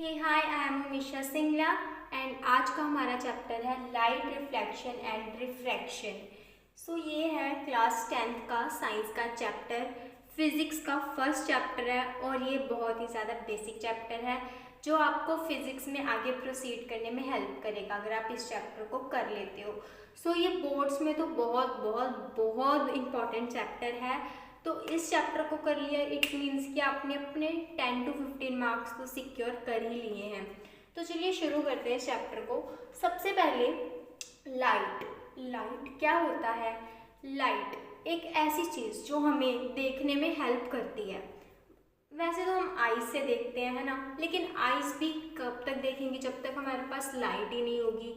Hey hi, I am Misha Singla and आज का हमारा चैप्टर है light reflection and refraction. So ये है क्लास 10th का साइंस का चैप्टर, फिज़िक्स का फर्स्ट चैप्टर है और ये बहुत ही ज़्यादा बेसिक चैप्टर है जो आपको फिज़िक्स में आगे प्रोसीड करने में हेल्प करेगा अगर आप इस चैप्टर को कर लेते हो। सो ये बोर्ड्स में तो बहुत बहुत बहुत इम्पॉर्टेंट चैप्टर है। तो इस चैप्टर को कर लिया इट मीन्स कि आपने अपने 10 to 15 मार्क्स तो सिक्योर कर ही लिए हैं। तो चलिए शुरू करते हैं इस चैप्टर को। सबसे पहले लाइट क्या होता है। लाइट एक ऐसी चीज़ जो हमें देखने में हेल्प करती है। वैसे तो हम आइज से देखते हैं, है ना, लेकिन आइज भी कब तक देखेंगे जब तक हमारे पास लाइट ही नहीं होगी।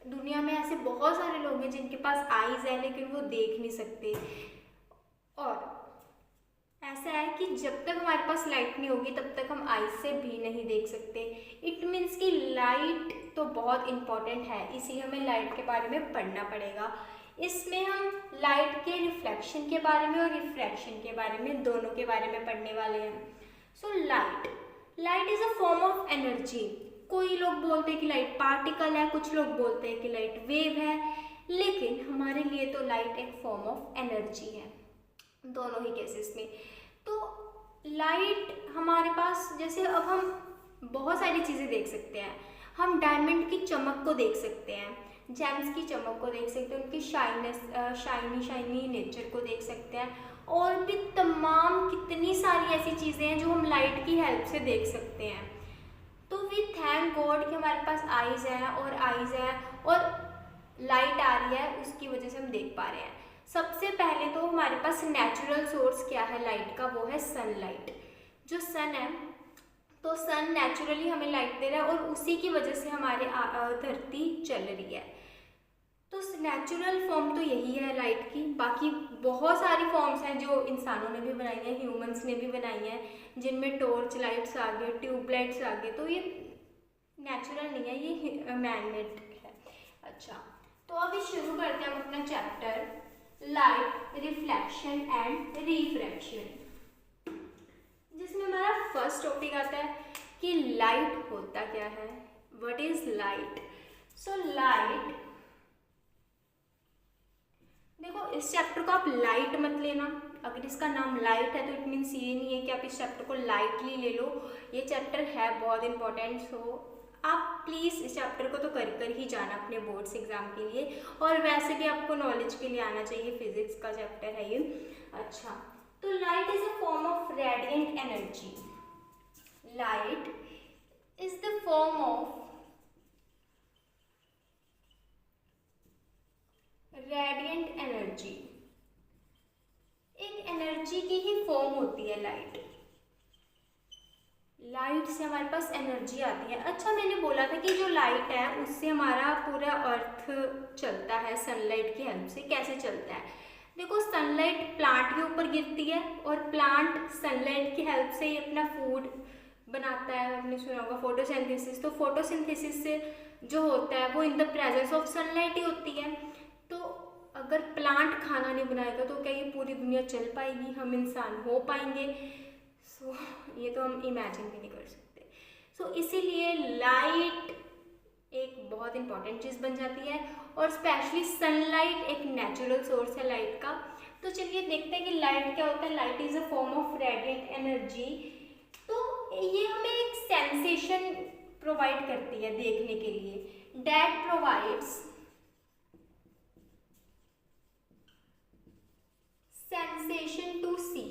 दुनिया में ऐसे बहुत सारे लोग हैं जिनके पास आइज है लेकिन वो देख नहीं सकते। और ऐसा है कि जब तक हमारे पास लाइट नहीं होगी तब तक हम आइज से भी नहीं देख सकते। इट मीन्स कि लाइट तो बहुत इम्पॉर्टेंट है, इसीलिए हमें लाइट के बारे में पढ़ना पड़ेगा। इसमें हम लाइट के रिफ्लेक्शन के बारे में और रिफ्रैक्शन के बारे में, दोनों के बारे में पढ़ने वाले हैं। So light is a form of energy. कोई लोग बोलते हैं कि लाइट पार्टिकल है, कुछ लोग बोलते हैं कि लाइट वेव है, लेकिन हमारे लिए तो लाइट एक फॉर्म ऑफ एनर्जी है दोनों ही केसेस में। तो लाइट हमारे पास, जैसे अब हम बहुत सारी चीज़ें देख सकते हैं। हम डायमंड की चमक को देख सकते हैं, जेम्स की चमक को देख सकते हैं, उनकी शाइनी नेचर को देख सकते हैं, और भी तमाम कितनी सारी ऐसी चीज़ें हैं जो हम लाइट की हेल्प से देख सकते हैं। तो वी थैंक गॉड कि हमारे पास आइज़ है और लाइट आ रही है, उसकी वजह से हम देख पा रहे हैं। सबसे पहले तो हमारे पास नेचुरल सोर्स क्या है लाइट का, वो है सनलाइट। जो सन है, तो सन नेचुरली हमें लाइट दे रहा है और उसी की वजह से हमारे धरती चल रही है। तो नेचुरल फॉर्म तो यही है लाइट की। बाकी बहुत सारी फॉर्म्स हैं जो इंसानों ने भी बनाई हैं, ह्यूमंस ने भी बनाई हैं, जिनमें टॉर्च लाइट्स आ गए, ट्यूबलाइट्स आ गए। तो ये नेचुरल नहीं है, ये मैन मेड है। अच्छा, तो अभी शुरू करते हैं हम अपना chapter light reflection and refraction, जिसमें हमारा फर्स्ट टॉपिक आता है कि लाइट होता क्या है, what is light. So light, देखो इस चैप्टर को आप लाइट मत लेना। अगर इसका नाम लाइट है तो इट मीन्स ये नहीं है कि आप इस चैप्टर को लाइटली ले लो। ये चैप्टर है बहुत इंपॉर्टेंट। सो आप प्लीज़ इस चैप्टर को तो कर ही जाना अपने बोर्ड्स एग्जाम के लिए, और वैसे भी आपको नॉलेज के लिए आना चाहिए, फिजिक्स का चैप्टर है ये। अच्छा, तो light is a form of radiant energy. Light is the form of radiant energy. एक एनर्जी की ही फॉर्म होती है लाइट। लाइट से हमारे पास एनर्जी आती है। अच्छा, मैंने बोला था कि जो लाइट है उससे हमारा पूरा अर्थ चलता है सनलाइट की हेल्प से। कैसे चलता है, देखो सनलाइट प्लांट के ऊपर गिरती है और प्लांट सनलाइट की हेल्प से ही अपना फूड बनाता है। आपने सुना होगा फोटोसिंथेसिस। तो फोटोसिंथेसिस से जो होता है वो in the presence of sunlight ही होती है। तो अगर प्लांट खाना नहीं बनाएगा तो क्या ये पूरी दुनिया चल पाएगी, हम इंसान हो पाएंगे? सो ये तो हम इमेजिन भी नहीं कर सकते। सो इसीलिए लाइट एक बहुत इंपॉर्टेंट चीज़ बन जाती है, और स्पेशली सनलाइट एक नेचुरल सोर्स है लाइट का। तो चलिए देखते हैं कि लाइट क्या होता है। Light is a form of radiant energy. तो ये हमें एक सेंसेशन प्रोवाइड करती है देखने के लिए, दैट प्रोवाइड्स सेंसेशन टू सी।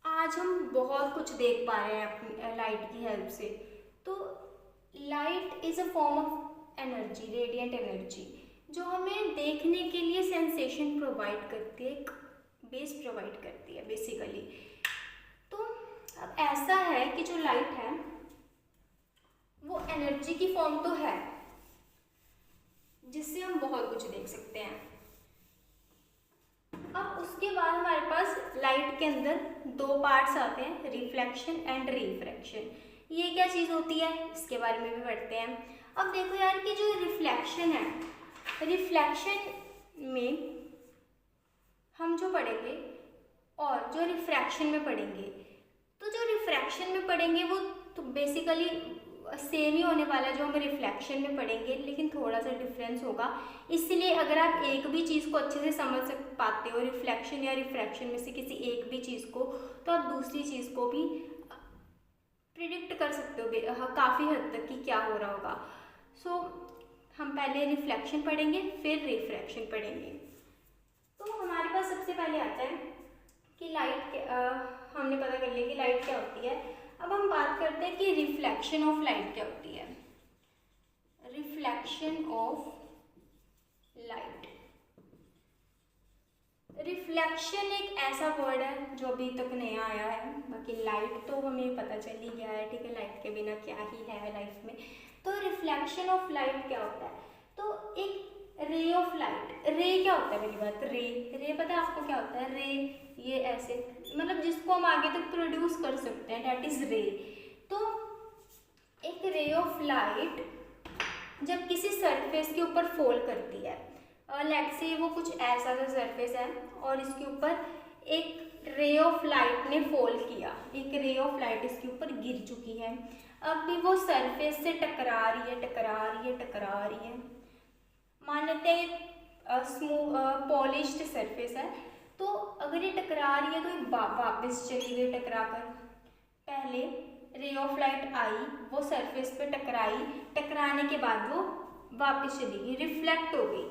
आज हम बहुत कुछ देख पा रहे हैं अपनी लाइट की हेल्प से। तो light is a form of energy, radiant energy, जो हमें देखने के लिए सेंसेशन प्रोवाइड करती है, एक बेस प्रोवाइड करती है बेसिकली। तो अब ऐसा है कि जो लाइट है वो एनर्जी की फॉर्म तो है, जिससे हम बहुत कुछ देख सकते हैं। अब उसके बाद हमारे पास लाइट के अंदर दो पार्ट्स आते हैं, रिफ्लेक्शन एंड रिफ्रैक्शन। ये क्या चीज़ होती है इसके बारे में भी पढ़ते हैं। अब देखो यार कि जो रिफ्लेक्शन है, रिफ्लेक्शन में हम जो पढ़ेंगे और जो रिफ्रैक्शन में पढ़ेंगे, तो जो रिफ्रैक्शन में पढ़ेंगे वो तो बेसिकली सेम ही होने वाला है जो हम रिफ्लेक्शन में पढ़ेंगे, लेकिन थोड़ा सा डिफरेंस होगा। इसलिए अगर आप एक भी चीज़ को अच्छे से समझ पाते हो, रिफ्लेक्शन या रिफ्रैक्शन में से किसी एक भी चीज़ को, तो आप दूसरी चीज़ को भी प्रिडिक्ट कर सकते हो काफ़ी हद तक कि क्या हो रहा होगा। सो हम पहले रिफ्लेक्शन पढ़ेंगे, फिर रिफ्रैक्शन पढ़ेंगे। तो हमारे पास सबसे पहले आता है कि लाइट हमने पता कर लिया कि लाइट क्या होती है। अब हम बात करते हैं कि रिफ्लेक्शन ऑफ लाइट क्या होती है। रिफ्लेक्शन ऑफ लाइट, रिफ्लेक्शन एक ऐसा वर्ड है जो अभी तक नया आया है। बाकी लाइट तो हमें पता चल ही गया है, ठीक है, लाइट के बिना क्या ही है लाइफ में। तो रिफ्लेक्शन ऑफ लाइट क्या होता है? तो एक रे ऑफ लाइट, रे क्या होता है? पहली बात रे पता है आपको क्या होता है? रे ये ऐसे मतलब जिसको हम आगे तक प्रोड्यूस कर सकते हैं, दैट इज रे। तो एक रे ऑफ लाइट जब किसी सरफेस के ऊपर फॉल करती है, लेट्स से वो कुछ ऐसा सा सरफेस है और इसके ऊपर एक रे ऑफ लाइट ने फॉल किया, एक रे ऑफ लाइट इसके ऊपर गिर चुकी है। अब भी वो सरफेस से टकरा रही है। मान लेते हैं स्मूथ पॉलिश्ड सरफेस है, तो अगर ये टकरा रही है तो ये वापस चली गई टकरा कर। पहले रे ऑफ लाइट आई, वो सरफेस पे टकराने के बाद वो वापस चली गई, रिफ्लेक्ट हो गई।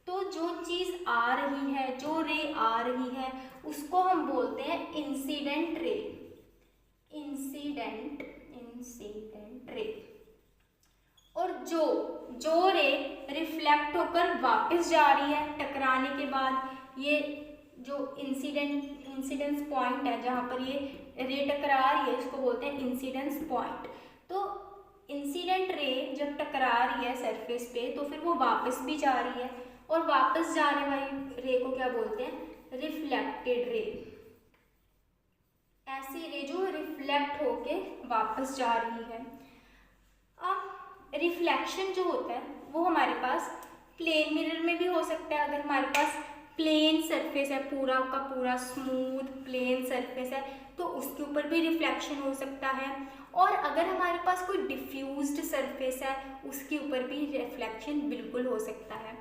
तो जो चीज़ आ रही है, जो रे आ रही है, उसको हम बोलते हैं इंसिडेंट रे। Incident ray. और जो रे रिफ्लेक्ट होकर वापस जा रही है टकराने के बाद, ये जो इंसिडेंस पॉइंट है जहाँ पर ये रे टकरा रही है, इसको बोलते हैं इंसिडेंस पॉइंट। तो इंसिडेंट रे जब टकरा रही है सरफेस पे, तो फिर वो वापस भी जा रही है, और वापस जाने वाली रे को क्या बोलते हैं? Reflected ray. ऐसी रे जो रिफ्लेक्ट होके वापस जा रही है। अब रिफ्लेक्शन जो होता है वो हमारे पास प्लेन मिरर में भी हो सकता है। अगर हमारे पास प्लेन सरफेस है, पूरा का पूरा स्मूथ प्लेन सरफेस है, तो उसके ऊपर भी रिफ्लेक्शन हो सकता है। और अगर हमारे पास कोई डिफ्यूज्ड सरफेस है, उसके ऊपर भी रिफ्लेक्शन बिल्कुल हो सकता है।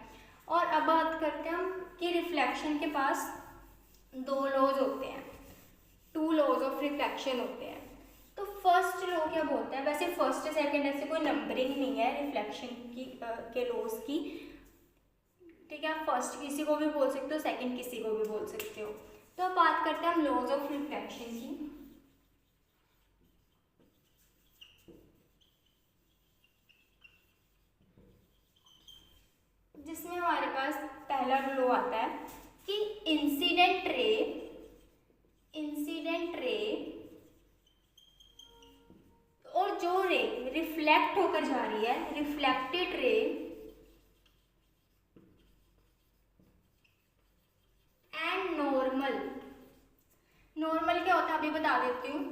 और अब बात करते हैं हम कि रिफ्लेक्शन के पास दो लॉज होते हैं, टू लॉज ऑफ रिफ्लेक्शन होते हैं। तो फर्स्ट लॉ क्या बोलता है? वैसे फर्स्ट सेकंड ऐसे कोई नंबरिंग नहीं है रिफ्लेक्शन की के लॉज की, ठीक है। फर्स्ट किसी को भी बोल सकते हो, सेकंड किसी को भी बोल सकते हो। तो अब बात करते हैं हम लॉज ऑफ रिफ्लेक्शन की। जिसमें हमारे पास पहला लॉ आता है कि इंसिडेंट रे और जो रे रिफ्लेक्ट होकर जा रही है, रिफ्लेक्टेड रे एंड नॉर्मल क्या होता है अभी बता देती हूँ।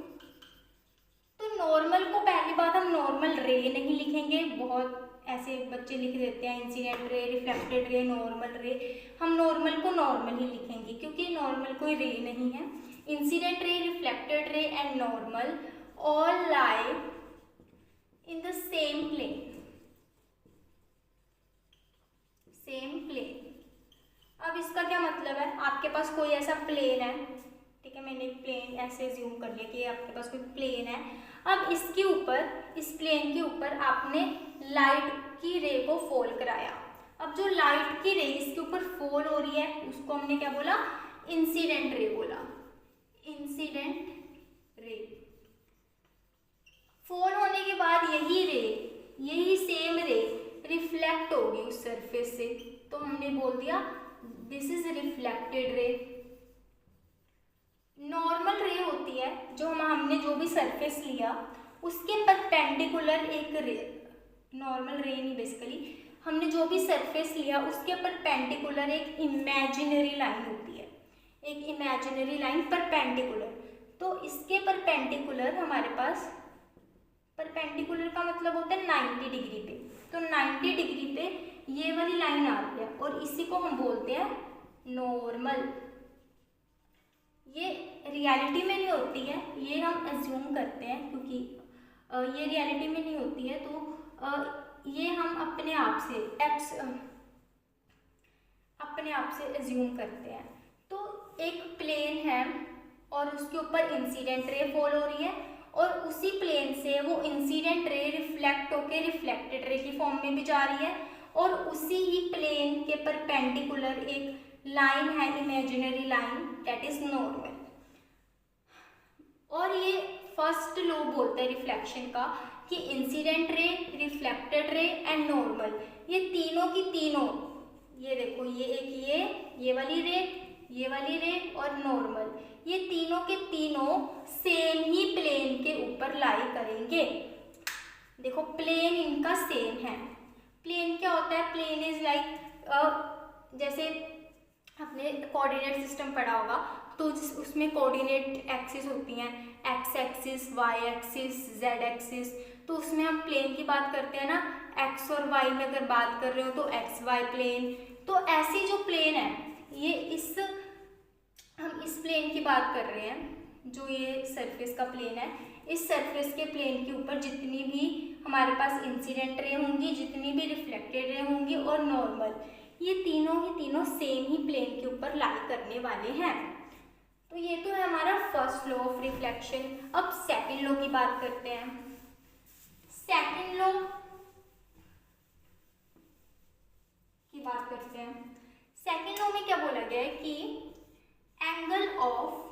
तो नॉर्मल को पहली बात हम नॉर्मल रे नहीं लिखेंगे, बहुत ऐसे बच्चे लिख देते हैं इंसिडेंट रे, रिफ्लेक्टेड रे, नॉर्मल रे। हम नॉर्मल को नॉर्मल ही लिखेंगे क्योंकि नॉर्मल कोई रे नहीं है। Incident ray, reflected ray and normal all lie in the same plane. अब इसका क्या मतलब है? आपके पास कोई ऐसा प्लेन है, ठीक है, मैंने एक प्लेन ऐसे ज्यूम कर लिया कि आपके पास कोई प्लेन है। अब इसके ऊपर, इस प्लेन के ऊपर आपने लाइट की रे को फॉल कराया। अब जो लाइट की रे इसके ऊपर फॉल हो रही है, उसको हमने क्या बोला? इंसिडेंट रे बोला। इंसिडेंट रे फॉल होने के बाद यही सेम रे रिफ्लेक्ट होगी उस सरफेस से, तो हमने बोल दिया this is reflected ray. Normal रे होती है जो हमने जो भी सरफेस लिया उसके परपेंडिकुलर एक रे, नॉर्मल रे नहीं बेसिकली, हमने जो भी सरफेस लिया उसके परपेंडिकुलर एक इमेजिनरी लाइन होती है, एक इमेजिनरी लाइन परपेंडिकुलर। तो इसके परपेंडिकुलर हमारे पास, परपेंडिकुलर का मतलब होता है 90 डिग्री पे, तो 90 डिग्री पे ये वाली लाइन आती है और इसी को हम बोलते हैं नॉर्मल। ये रियलिटी में नहीं होती है, ये हम एज्यूम करते हैं, क्योंकि ये रियलिटी में नहीं होती है, तो ये हम अपने आप से एज्यूम करते हैं। तो एक प्लेन है और उसके ऊपर इंसिडेंट रे फॉल हो रही है, और उसी प्लेन से वो इंसिडेंट रे रिफ्लेक्ट होके रिफ्लेक्टेड रे की फॉर्म में भी जा रही है, और उसी ही प्लेन के परपेंडिकुलर एक लाइन है, imaginary line, that is normal. और ये फर्स्ट लॉ बोलते हैं रिफ्लेक्शन का कि incident ray, reflected ray and normal, ये तीनों की तीनों, ये देखो ये एक ये वाली रे, ये वाली रे और नॉर्मल, ये तीनों के तीनों सेम ही प्लेन के ऊपर लाई करेंगे। देखो प्लेन इनका सेम है। प्लेन क्या होता है? प्लेन इज लाइक जैसे आपने कोऑर्डिनेट सिस्टम पढ़ा होगा, तो उसमें कोऑर्डिनेट एक्सिस होती हैं, X axis, Y axis, Z axis. तो उसमें हम प्लेन की बात करते हैं ना, एक्स और वाई में अगर बात कर रहे हो तो एक्स वाई प्लेन। तो ऐसी जो प्लेन है, ये हम इस प्लेन की बात कर रहे हैं, जो ये सरफेस का प्लेन है, इस सरफेस के प्लेन के ऊपर जितनी भी हमारे पास इंसिडेंट रे होंगी, जितनी भी रिफ्लेक्टेड रे होंगी और नॉर्मल, ये तीनों ही तीनों सेम ही प्लेन के ऊपर लाई करने वाले हैं। तो ये तो है हमारा फर्स्ट लॉ ऑफ रिफ्लेक्शन। अब सेकंड लॉ की बात करते हैं। सेकंड लॉ की बात करते हैं। सेकंड लॉ में क्या बोला गया है कि angle of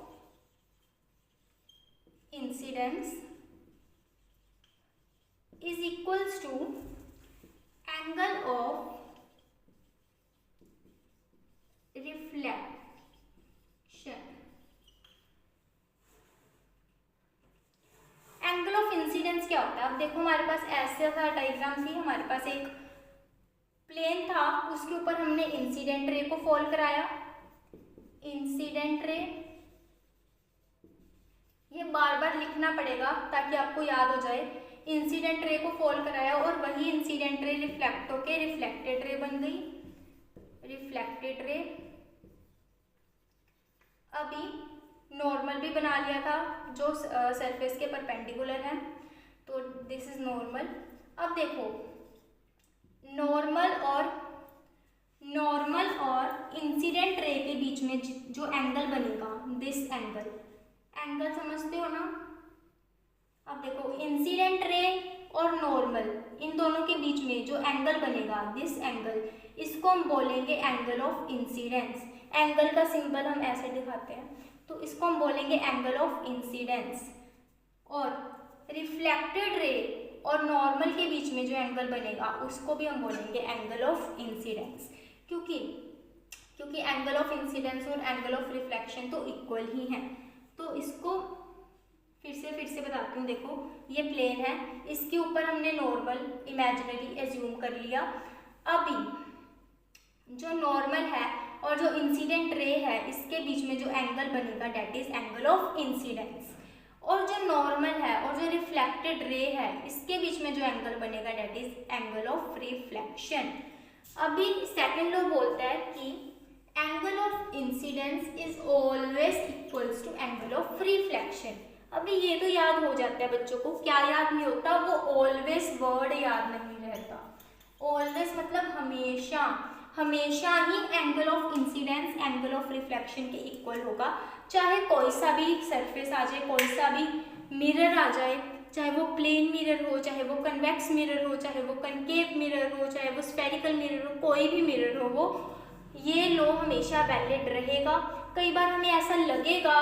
incidence is equals to angle of reflection। Angle of incidence क्या होता है? अब देखो हमारे पास ऐसा था डायग्राम थी, हमारे पास एक प्लेन था, उसके ऊपर हमने इंसिडेंट रे को फॉल कराया। इंसिडेंट रे, ये बार बार लिखना पड़ेगा ताकि आपको याद हो जाए। इंसिडेंट रे को फॉल कराया और वही इंसिडेंट रे रिफ्लेक्ट होके रिफ्लेक्टेड रे बन गई, रिफ्लेक्टेड रे। अभी नॉर्मल भी बना लिया था जो सरफेस के परपेंडिकुलर है, तो दिस इज नॉर्मल। अब देखो नॉर्मल और इंसिडेंट रे के बीच में जो एंगल बनेगा, दिस एंगल समझते हो ना? अब देखो इंसिडेंट रे और नॉर्मल, इन दोनों के बीच में जो एंगल बनेगा, दिस एंगल, इसको हम बोलेंगे एंगल ऑफ इंसिडेंस। एंगल का सिंबल हम ऐसे दिखाते हैं, तो इसको हम बोलेंगे एंगल ऑफ इंसिडेंस। और रिफ्लेक्टेड रे और नॉर्मल के बीच में जो एंगल बनेगा, उसको भी हम बोलेंगे एंगल ऑफ इंसिडेंस, क्योंकि एंगल ऑफ इंसिडेंस और एंगल ऑफ रिफ्लेक्शन तो इक्वल ही हैं। तो इसको फिर से बताती हूँ। देखो ये प्लेन है, इसके ऊपर हमने नॉर्मल इमेजिनरी एज्यूम कर लिया। अभी जो नॉर्मल है और जो इंसिडेंट रे है, इसके बीच में जो एंगल बनेगा, that is angle of incidence. और जो नॉर्मल है और जो रिफ्लेक्टेड रे है, इसके बीच में जो एंगल बनेगा, that is angle of reflection. अभी सेकेंड लॉ बोलता है कि angle of incidence is always equals to angle of reflection. अभी ये तो याद हो जाता है बच्चों को, क्या याद नहीं होता? वो ऑलवेज वर्ड याद नहीं रहता। ऑलवेज मतलब हमेशा, हमेशा ही angle of incidence angle of reflection के इक्वल होगा। चाहे कोई सा भी सरफेस आ जाए, कोई सा भी मिरर आ जाए, चाहे वो प्लेन मिरर हो, चाहे वो कन्वेक्स मिरर हो, चाहे वो कनकेव मिरर हो, चाहे वो स्फेरिकल मिरर हो, कोई भी मिरर हो, वो ये लॉ हमेशा वैलिड रहेगा। कई बार हमें ऐसा लगेगा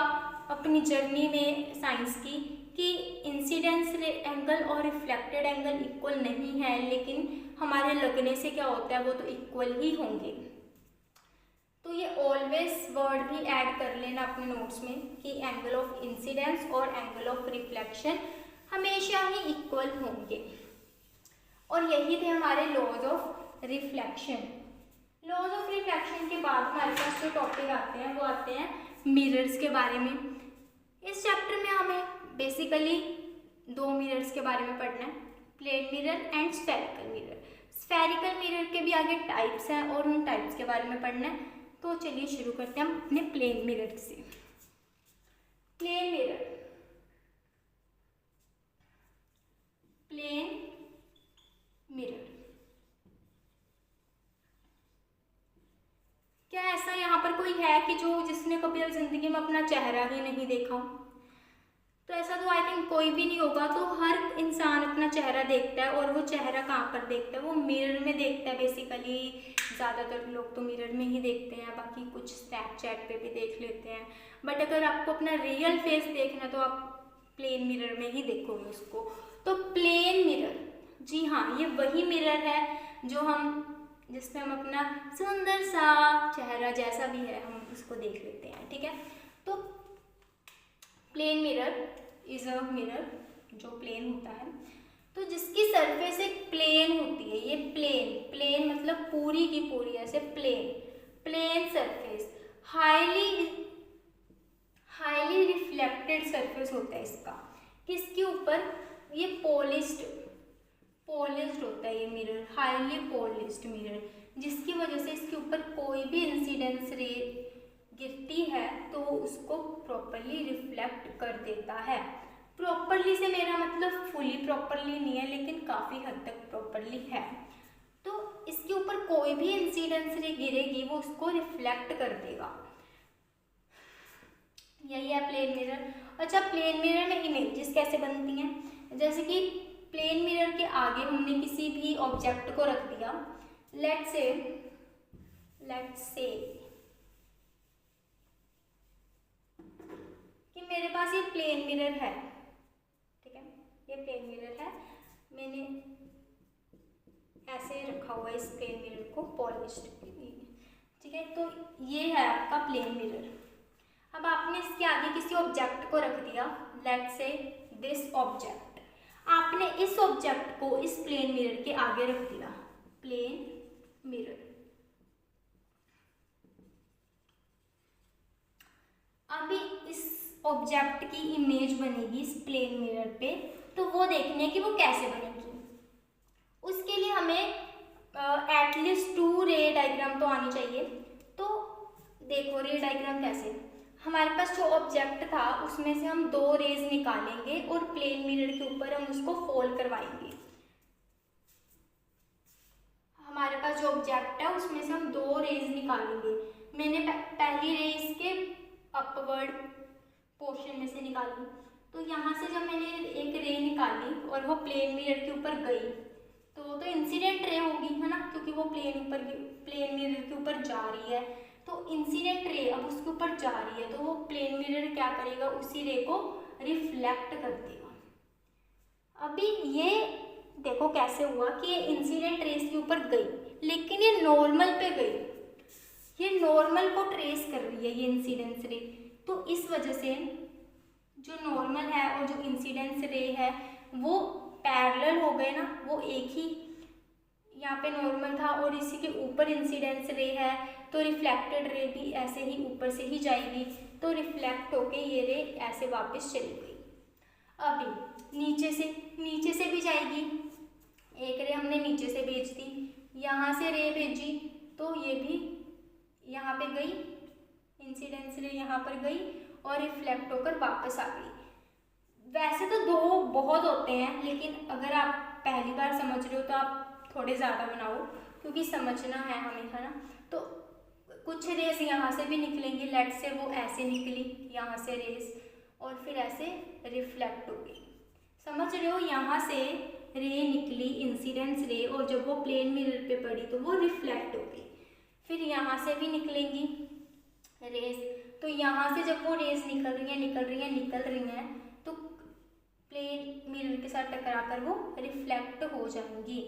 अपनी जर्नी में साइंस की कि इंसिडेंस एंगल और रिफ्लेक्टेड एंगल इक्वल नहीं है, लेकिन हमारे लगने से क्या होता है, वो तो इक्वल ही होंगे। तो ये ऑलवेज वर्ड भी ऐड कर लेना अपने नोट्स में कि एंगल ऑफ इंसिडेंस और एंगल ऑफ रिफ्लेक्शन हमेशा ही इक्वल होंगे। और यही थे हमारे laws of reflection. Laws of reflection के बाद हमारे पास जो टॉपिक आते हैं, वो आते हैं मिरर्स के बारे में। इस चैप्टर में हमें बेसिकली दो मिरर्स के बारे में पढ़ना है, plane mirror and spherical mirror. Spherical mirror के भी आगे टाइप्स हैं और उन टाइप्स के बारे में पढ़ना है। तो चलिए शुरू करते हैं हम अपने प्लेन मिरर से। है कि जो जिसने कभी अब ज़िंदगी में अपना चेहरा ही नहीं देखा? तो ऐसा तो आई थिंक कोई भी नहीं होगा। तो हर इंसान अपना चेहरा देखता है, और वो चेहरा कहाँ पर देखता है? वो मिरर में देखता है बेसिकली। ज़्यादातर लोग तो मिरर में ही देखते हैं, बाकी कुछ स्नैपचैट पे भी देख लेते हैं। बट अगर आपको अपना रियल फेस देखना तो आप प्लेन मिरर में ही देखोगे उसको। तो प्लेन मिरर, जी हाँ, ये वही मिरर है जो जिसमें हम अपना सुंदर सा चेहरा जैसा भी है हम उसको देख लेते हैं, ठीक है। तो plane mirror is a mirror जो प्लेन होता है, तो जिसकी सरफेस एक प्लेन होती है। ये प्लेन मतलब पूरी की पूरी ऐसे plane surface, highly reflected surface होता है इसका। किसके ऊपर? ये पॉलिश्ड होता है ये मिरर, हाईली पॉलिश्ड मिरर, जिसकी वजह से इसके ऊपर कोई भी इंसिडेंस रे गिरती है तो उसको प्रॉपरली रिफ्लेक्ट कर देता है। प्रॉपरली से मेरा मतलब फुली प्रॉपरली नहीं है, लेकिन काफ़ी हद तक प्रॉपरली है। तो इसके ऊपर कोई भी इंसिडेंस रे गिरेगी वो उसको रिफ्लेक्ट कर देगा। यही है प्लेन मिरर। अच्छा, प्लेन मिरर में इमेजेस कैसे बनती हैं? जैसे कि प्लेन मिरर के आगे हमने किसी भी ऑब्जेक्ट को रख दिया। लेट्स से कि मेरे पास ये प्लेन मिरर है, ठीक है, ये प्लेन मिरर है, मैंने ऐसे रखा हुआ है इस प्लेन मिरर को पॉलिश्ड, ठीक है। तो ये है आपका प्लेन मिरर। अब आपने इसके आगे किसी ऑब्जेक्ट को रख दिया, लेट्स से दिस ऑब्जेक्ट। आपने इस ऑब्जेक्ट को इस प्लेन मिरर के आगे रख दिया, प्लेन मिरर। अभी इस ऑब्जेक्ट की इमेज बनेगी इस प्लेन मिरर पे, तो वो देखने की वो कैसे बनेगी। उसके लिए हमें एटलीस्ट 2 रे डायग्राम तो आनी चाहिए। तो देखो रे डायग्राम कैसे, हमारे पास जो ऑब्जेक्ट था उसमें से हम 2 रेज निकालेंगे और प्लेन मिरर के ऊपर हम उसको फोल्ड करवाएंगे। हमारे पास जो ऑब्जेक्ट है उसमें से हम 2 रेज निकालेंगे। मैंने पहली रे इसके अपवर्ड पोर्शन में से निकाली, तो यहाँ से जब मैंने एक रे निकाली और वो प्लेन मिरर के ऊपर गई तो वो तो इंसिडेंट रे होगी, है ना, क्योंकि वो प्लेन मिरर के ऊपर जा रही है। तो इंसिडेंट रे अब उसके ऊपर जा रही है, तो वो प्लेन मिरर क्या करेगा, उसी रे को रिफ्लेक्ट कर देगा। अभी ये देखो कैसे हुआ कि ये इंसिडेंट रेस के ऊपर गई, लेकिन ये नॉर्मल पे गई, ये नॉर्मल को ट्रेस कर रही है ये इंसिडेंस रे। तो इस वजह से जो नॉर्मल है और जो इंसिडेंस रे है वो पैरेलल हो गए ना, वो एक ही, यहाँ पे नॉर्मल था और इसी के ऊपर इंसिडेंस रे है, तो रिफ्लेक्टेड रे भी ऐसे ही ऊपर से ही जाएगी, तो रिफ्लेक्ट होके ये रे ऐसे वापस चली गई। अभी नीचे से भी जाएगी, एक रे हमने नीचे से भेज दी, यहाँ से रे भेजी तो ये भी यहाँ पे गई, इंसिडेंस रे यहाँ पर गई और रिफ्लेक्ट होकर वापस आ गई। वैसे तो 2 बहुत होते हैं, लेकिन अगर आप पहली बार समझ रहे हो तो आप थोड़े ज़्यादा बनाओ, क्योंकि समझना है हमें, है ना। तो कुछ रेस यहाँ से भी निकलेंगी, लेट से वो ऐसे निकली यहाँ से रेस और फिर ऐसे रिफ्लेक्ट हो गई, समझ रहे हो। यहाँ से रे निकली इंसिडेंस रे और जब वो प्लेन मिरर पे पड़ी तो वो रिफ्लेक्ट हो गई। फिर यहाँ से भी निकलेंगी रेस, तो यहाँ से जब वो रेस निकल रही हैं तो प्लेन मिरर के साथ टकराकर वो रिफ्लेक्ट हो जाएंगी।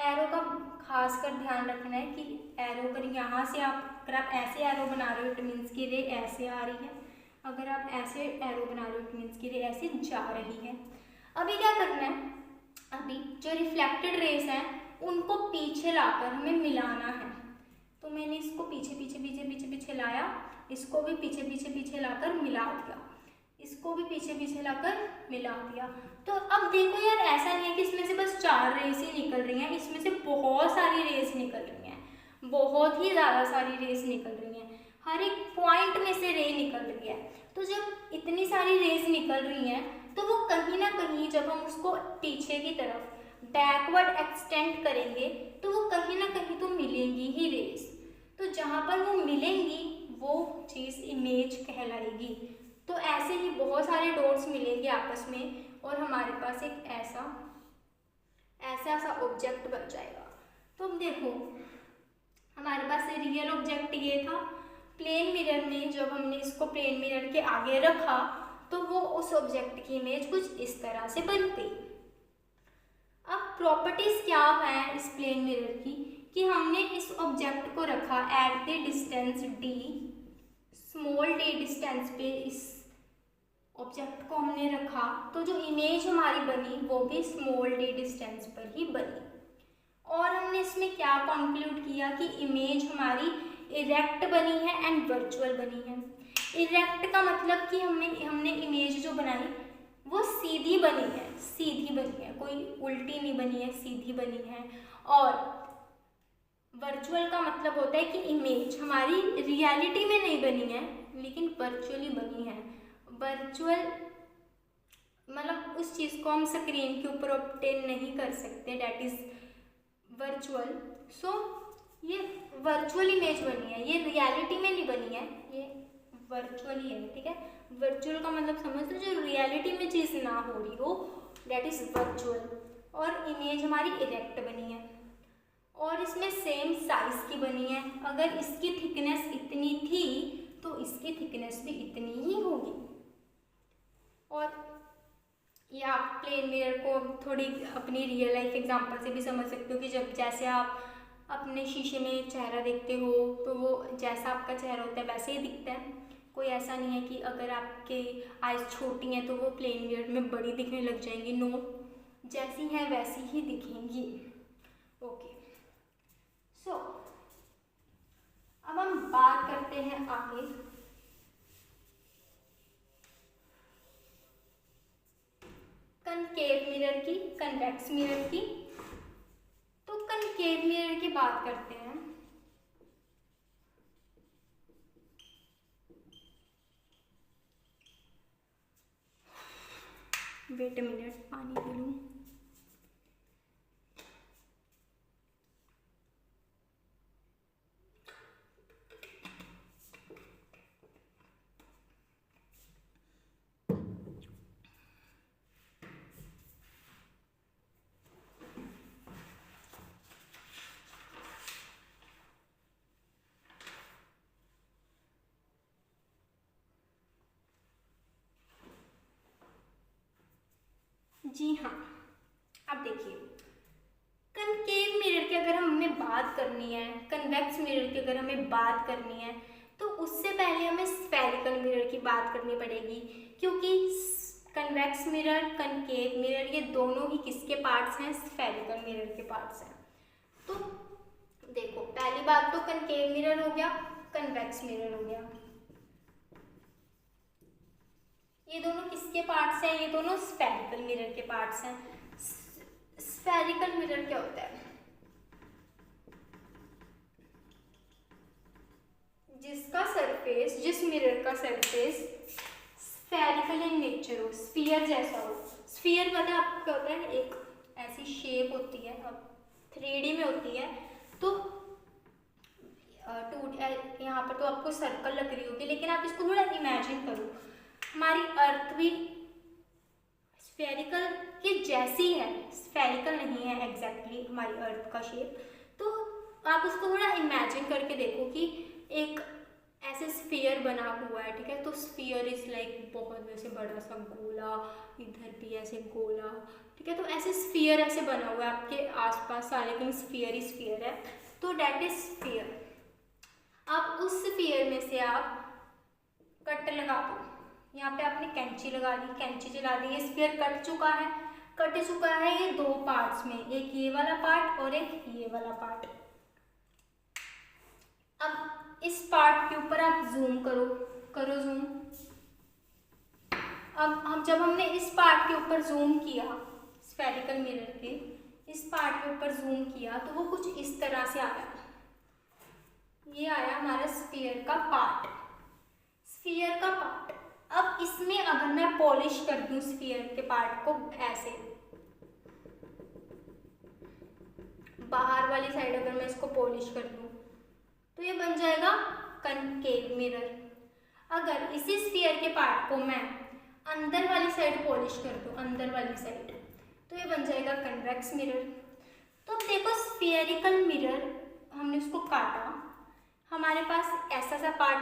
एरो का खास कर ध्यान रखना है कि एरो अगर यहाँ से अगर आप ऐसे एरो बना रहे हो इट मीन्स की रे ऐसे आ रही है, अगर आप ऐसे एरो बना रहे हो इट मीन्स की रे ऐसे जा रही है। अभी क्या करना है, अभी जो रिफ्लेक्टेड रेस हैं उनको पीछे लाकर हमें मिलाना है। तो मैंने इसको पीछे लाया, इसको भी पीछे लाकर मिला दिया, इसको भी पीछे लाकर मिला दिया। तो अब देखो यार, ऐसा नहीं है कि इसमें से बस 4 रेस ही निकल रही हैं, इसमें से बहुत सारी रेस निकल रही हैं, बहुत ही ज़्यादा सारी रेस निकल रही हैं, हर एक पॉइंट में से रे निकल रही है। तो जब इतनी सारी रेस निकल रही हैं तो वो कहीं ना कहीं जब हम उसको पीछे की तरफ बैकवर्ड एक्सटेंड करेंगे तो वो कहीं ना कहीं तो मिलेंगी ही रेस। तो जहाँ पर वो मिलेंगी वो चीज़ इमेज कहलाएगी। तो ऐसे ही बहुत सारे डॉट्स मिलेंगे आपस में और हमारे पास एक ऐसा ऐसा ऑब्जेक्ट बन जाएगा। तो अब देखो हमारे पास रियल ऑब्जेक्ट ये था, प्लेन मिरर में जब हमने इसको प्लेन मिरर के आगे रखा तो वो उस ऑब्जेक्ट की इमेज कुछ इस तरह से बन गई। अब प्रॉपर्टीज क्या है इस प्लेन मिरर की कि हमने इस ऑब्जेक्ट को रखा at the distance d, small d distance पे इस ऑब्जेक्ट को हमने रखा, तो जो इमेज हमारी बनी वो भी स्मॉल d डिस्टेंस पर ही बनी। और हमने इसमें क्या कंक्लूड किया कि इमेज हमारी इरेक्ट बनी है एंड वर्चुअल बनी है। इरेक्ट का मतलब कि हमने इमेज जो बनाई वो सीधी बनी है, कोई उल्टी नहीं बनी है, सीधी बनी है। और वर्चुअल का मतलब होता है कि इमेज हमारी रियलिटी में नहीं बनी है लेकिन वर्चुअली बनी है। वर्चुअल मतलब उस चीज़ को हम स्क्रीन के ऊपर ऑब्टेन नहीं कर सकते, डैट इज वर्चुअल। सो ये वर्चुअल इमेज बनी है, ये रियलिटी में नहीं बनी है, ये वर्चुअली है। ठीक है, वर्चुअल का मतलब समझ लो जो रियलिटी में चीज़ ना हो रही हो, डैट इज वर्चुअल। और इमेज हमारी इरेक्ट बनी है और इसमें सेम साइज की बनी है। अगर इसकी थिकनेस इतनी थी तो इसकी थिकनेस भी इतनी ही होगी। और ये आप प्लेन मिरर को थोड़ी अपनी रियल लाइफ एग्जांपल से भी समझ सकते हो कि जब जैसे आप अपने शीशे में चेहरा देखते हो तो वो जैसा आपका चेहरा होता है वैसे ही दिखता है। कोई ऐसा नहीं है कि अगर आपके आइज़ छोटी हैं तो वो प्लेन मिरर में बड़ी दिखने लग जाएंगी। नो, जैसी हैं वैसी ही दिखेंगी। ओके, सो अब हम बात करते हैं आगे कनकेव मिरर की, कन्वेक्स मिरर की। तो कनकेव मिरर की बात करते हैं। वेट अ मिनट, पानी पी लूं। जी हाँ, अब देखिए कनकेव मिरर की अगर हमें बात करनी है, कन्वेक्स मिरर की अगर हमें बात करनी है तो उससे पहले हमें स्फेरिकल मिरर की बात करनी पड़ेगी, क्योंकि कन्वेक्स मिरर, कनकेव मिरर ये दोनों ही किसके पार्ट्स हैं? स्फेरिकल मिरर के पार्ट्स हैं। तो देखो पहली बात तो कनकेव मिरर हो गया, कन्वेक्स मिरर हो गया। ये दोनों किसके पार्ट्स हैं? ये दोनों स्फेरिकल मिरर के पार्ट्स हैं। स्फेरिकल मिरर क्या होता है? जिसका सरफेस, जिस मिरर का सरफेस स्फेरिकल इन नेचर हो, स्फीयर जैसा हो। स्फीयर पता है आपको क्या होता है? एक ऐसी शेप होती है, अब 3D में होती है। तो यहाँ पर तो आपको सर्कल लग रही होगी, लेकिन आप इसको थोड़ा इमेजिन करो, हमारी अर्थ भी स्फेरिकल की जैसी है, स्फेरिकल नहीं है एग्जैक्टली हमारी अर्थ का शेप। तो आप उसको थोड़ा इमेजिन करके देखो कि एक ऐसे स्फीयर बना हुआ है, ठीक है। तो स्फीयर इज लाइक बहुत वैसे बड़ा सा गोला, इधर भी ऐसे गोला, ठीक है। तो ऐसे स्फीयर ऐसे बना हुआ है आपके आसपास सारे कहीं स्फीयर ही स्फीयर है, तो डेट इज स्फीयर। अब उस स्फीयर में से आप कट लगा दो, यहाँ पे आपने कैंची लगा दी, कैंची चला दी, ये स्फीयर कट चुका है ये दो पार्ट्स में, एक ये वाला पार्ट और एक ये वाला पार्ट। अब इस पार्ट के ऊपर आप जूम करो जूम। अब जब हमने इस पार्ट के ऊपर जूम किया, स्फेरिकल मिरर के इस पार्ट के ऊपर जूम किया, तो वो कुछ इस तरह से आया। ये आया हमारा स्फीयर का पार्ट, स्फीयर का पार्ट। अब इसमें अगर मैं पॉलिश कर दूं स्फीयर के पार्ट को ऐसे, बाहर वाली साइड अगर मैं इसको पॉलिश कर दूं तो ये बन जाएगा कनकेव मिरर। अगर इसी स्फीयर के पार्ट को मैं अंदर वाली साइड पॉलिश कर दूँ, अंदर वाली साइड, तो ये बन जाएगा कन्वेक्स मिरर। तो अब देखो स्फीयरिकल मिरर हमने उसको काटा, हमारे पास ऐसा सा पार्ट